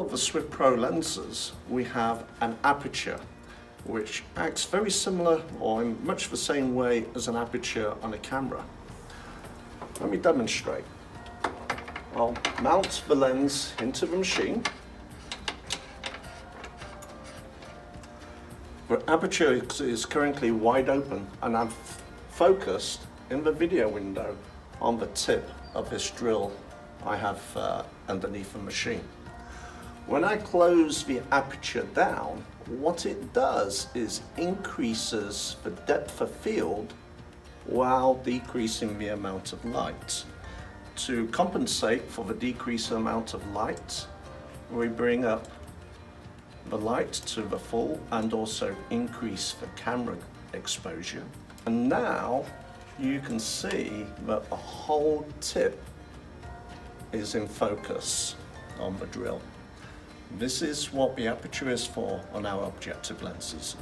the Swift Pro lenses, we have an aperture, which acts very similar or in much the same way as an aperture on a camera. Let me demonstrate. I'll mount the lens into the machine. The aperture is currently wide open, and I'm focused in the video window on the tip of this drill I have underneath the machine. When I close the aperture down, what it does is increases the depth of field while decreasing the amount of light. To compensate for the decreased amount of light, we bring up the light to the full and also increase the camera exposure. And now you can see that the whole tip is in focus on the drill. This is what the aperture is for on our objective lenses.